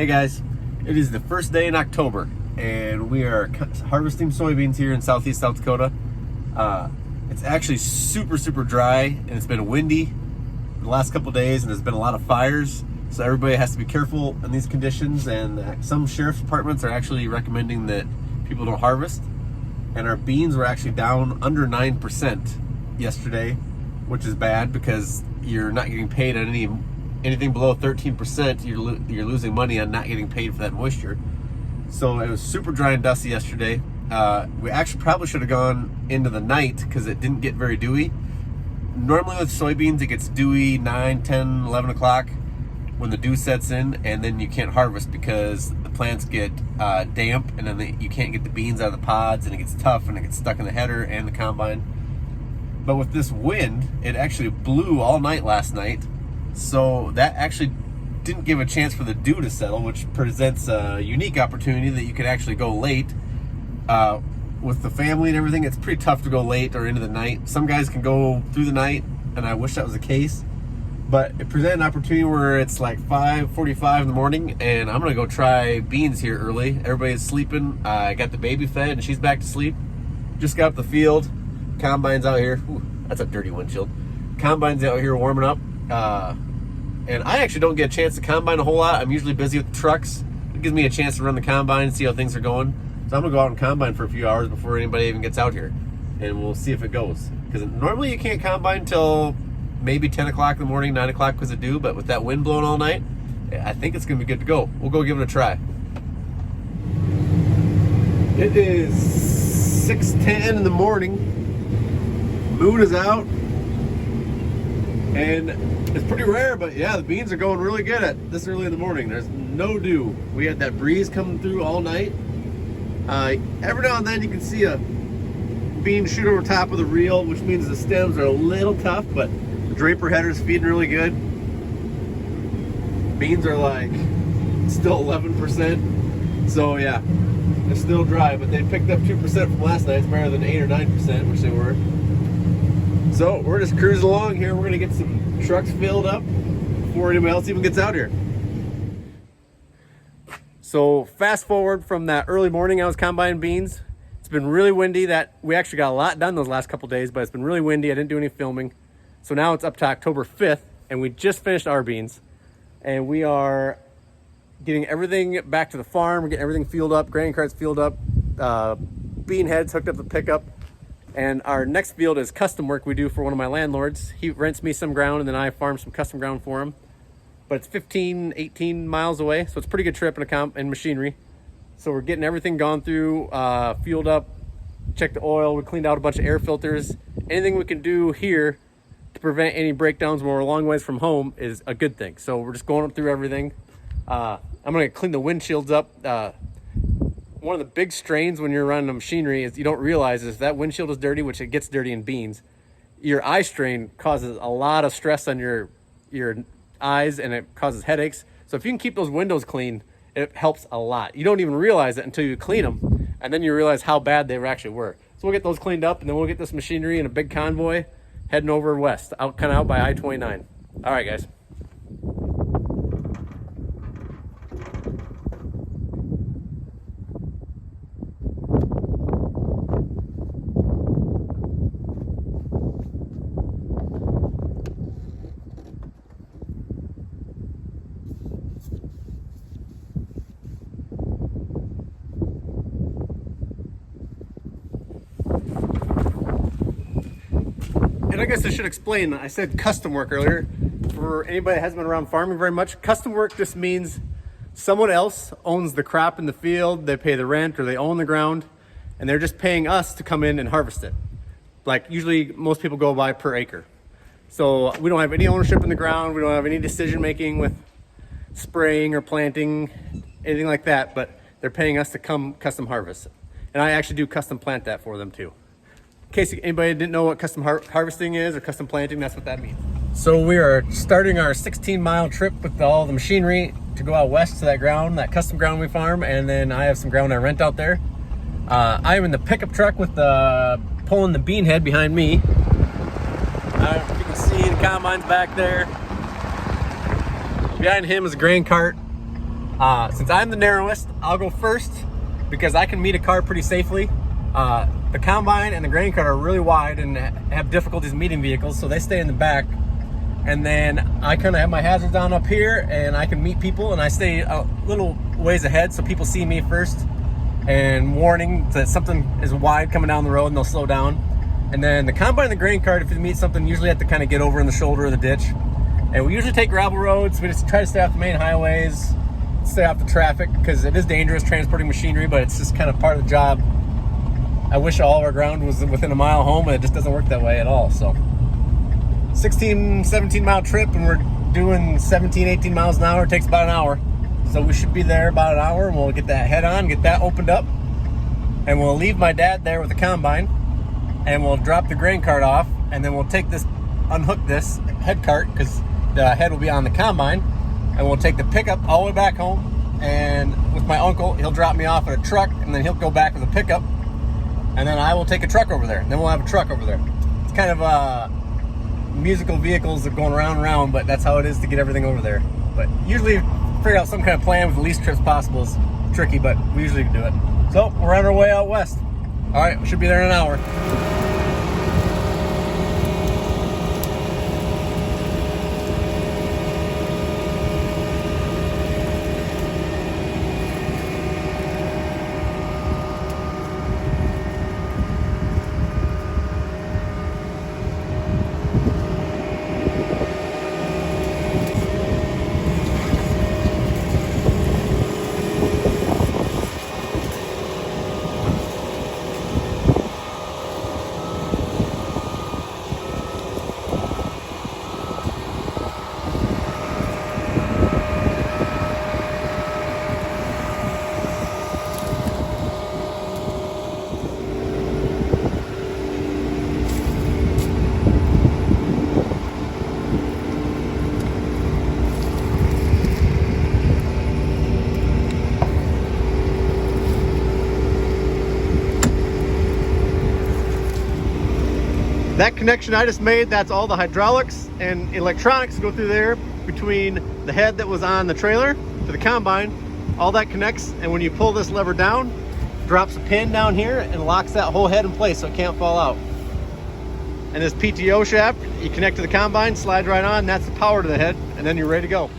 Hey guys, it is the first day in October and we are harvesting soybeans here in Southeast South Dakota. It's actually super dry and it's been windy the last couple days and there's been a lot of fires, so everybody has to be careful in these conditions, and some sheriff's departments are actually recommending that people don't harvest. And our beans were actually down under 9% yesterday, which is bad because you're not getting paid on anything below 13%. You're losing money on not getting paid for that moisture. So it was super dry and dusty yesterday. We actually probably should have gone into the night because it didn't get very dewy. Normally with soybeans it gets dewy 9, 10, 11 o'clock when the dew sets in, and then you can't harvest because the plants get damp, and then you can't get the beans out of the pods, and it gets tough and it gets stuck in the header and the combine. But with this wind, it actually blew all night last night, so that actually didn't give a chance for the dew to settle, which presents a unique opportunity that you could actually go late. With the family and everything, it's pretty tough to go late or into the night. Some guys can go through the night, and I wish that was the case. But it presented an opportunity where it's like 5:45 in the morning, and I'm gonna go try beans here early. Everybody's sleeping. I got the baby fed, and she's back to sleep. Just got up the field. Combine's out here. Ooh, that's a dirty windshield. Combine's out here warming up. And I actually don't get a chance to combine a whole lot. I'm usually busy with the trucks. It gives me a chance to run the combine and see how things are going. So I'm gonna go out and combine for a few hours before anybody even gets out here, and we'll see if it goes. Because normally you can't combine till maybe 10 o'clock in the morning, 9 o'clock because of dew, but with that wind blowing all night, I think it's gonna be good to go. We'll go give it a try. It is 6:10 in the morning. Moon is out, and it's pretty rare, but yeah, the beans are going really good at this early in the morning. There's no dew. We had that breeze coming through all night. Every now and then you can see a bean shoot over top of the reel, which means the stems are a little tough, but the draper header's feeding really good. Beans are like still 11%. So yeah, they're still dry, but they picked up 2% from last night. It's better than 8 or 9%, which they were. So we're just cruising along here. We're gonna get some trucks filled up before anybody else even gets out here. So fast forward from that early morning I was combining beans. It's been really windy. That we actually got a lot done those last couple days, but it's been really windy. I didn't do any filming. So now it's up to October 5th, and we just finished our beans. And we are getting everything back to the farm. We're getting everything fueled up, grain carts fueled up, bean heads hooked up to pickup. And our next field is custom work we do for one of my landlords. He rents me some ground, and then I farm some custom ground for him. But it's 15, 18 miles away, so it's a pretty good trip in machinery. So we're getting everything gone through, fueled up, checked the oil, we cleaned out a bunch of air filters. Anything we can do here to prevent any breakdowns when we're a long ways from home is a good thing. So we're just going up through everything. I'm gonna clean the windshields up. One of the big strains when you're running a machinery is you don't realize is if that windshield is dirty, which it gets dirty in beans, your eye strain causes a lot of stress on your eyes, and it causes headaches. So if you can keep those windows clean, it helps a lot. You don't even realize it until you clean them, and then you realize how bad they actually were. So we'll get those cleaned up, and then we'll get this machinery in a big convoy heading over west, kind of out by I-29. All right, guys. And I guess I should explain, I said custom work earlier. For anybody that hasn't been around farming very much, custom work just means someone else owns the crop in the field, they pay the rent, or they own the ground, and they're just paying us to come in and harvest it. Like usually most people go by per acre. So we don't have any ownership in the ground, we don't have any decision making with spraying or planting, anything like that, but they're paying us to come custom harvest. And I actually do custom plant that for them too. In case anybody didn't know what custom harvesting is or custom planting, that's what that means. So we are starting our 16-mile trip with all the machinery to go out west to that ground, that custom ground we farm, and then I have some ground I rent out there. I'm in the pickup truck with pulling the bean head behind me. If you can see, the combine's back there. Behind him is a grain cart. Since I'm the narrowest, I'll go first because I can meet a car pretty safely. The combine and the grain cart are really wide and have difficulties meeting vehicles, so they stay in the back. And then I kind of have my hazards on up here, and I can meet people, and I stay a little ways ahead so people see me first and warning that something is wide coming down the road and they'll slow down. And then the combine and the grain cart, if you meet something, usually have to kind of get over in the shoulder of the ditch. And we usually take gravel roads. We just try to stay off the main highways, stay off the traffic, because it is dangerous transporting machinery, but it's just kind of part of the job. I wish all of our ground was within a mile home, and it just doesn't work that way at all. So 16, 17 mile trip, and we're doing 17, 18 miles an hour. It takes about an hour. So we should be there about an hour, and we'll get that head on, get that opened up, and we'll leave my dad there with the combine, and we'll drop the grain cart off, and then we'll unhook this head cart, because the head will be on the combine, and we'll take the pickup all the way back home, and with my uncle, he'll drop me off at a truck, and then he'll go back with a pickup, and then I will take a truck over there, and then we'll have a truck over there. It's kind of musical vehicles are going round and round, but that's how it is to get everything over there. But usually figure out some kind of plan with the least trips possible is tricky, but we usually do it. So we're on our way out west. All right, we should be there in an hour. That connection I just made, that's all the hydraulics and electronics go through there between the head that was on the trailer to the combine. All that connects, and when you pull this lever down, drops a pin down here and locks that whole head in place so it can't fall out. And this PTO shaft, you connect to the combine, slides right on, that's the power to the head, and then you're ready to go.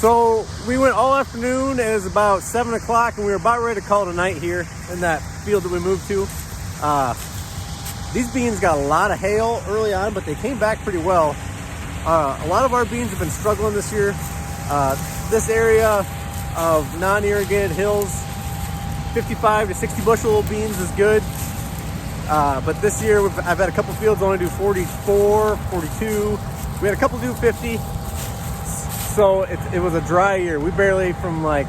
So we went all afternoon. It was about 7 o'clock, and we were about ready to call it a night here in that field that we moved to. These beans got a lot of hail early on, but they came back pretty well. A lot of our beans have been struggling this year. This area of non-irrigated hills, 55 to 60 bushel beans is good. But this year I've had a couple fields only do 44, 42. We had a couple do 50. So it was a dry year. We barely, from like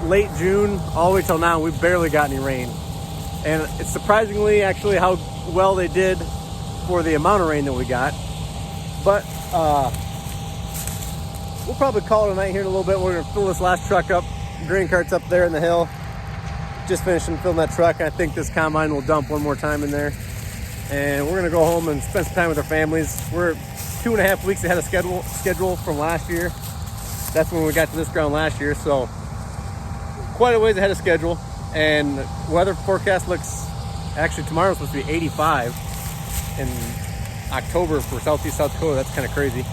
late June all the way till now, we barely got any rain. And it's surprisingly actually how well they did for the amount of rain that we got. But we'll probably call it a night here in a little bit. We're gonna fill this last truck up. Grain cart's up there in the hill. Just finishing filling that truck. I think this combine will dump one more time in there. And we're gonna go home and spend some time with our families. We're 2.5 weeks ahead of schedule from last year. That's when we got to this ground last year. So quite a ways ahead of schedule. And weather forecast looks, actually tomorrow's supposed to be 85 in October for Southeast South Dakota. That's kind of crazy.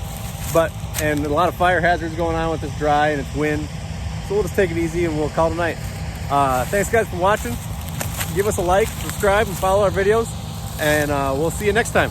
And a lot of fire hazards going on with this dry and it's wind. So we'll just take it easy and we'll call it a night. Thanks guys for watching. Give us a like, subscribe, and follow our videos. And we'll see you next time.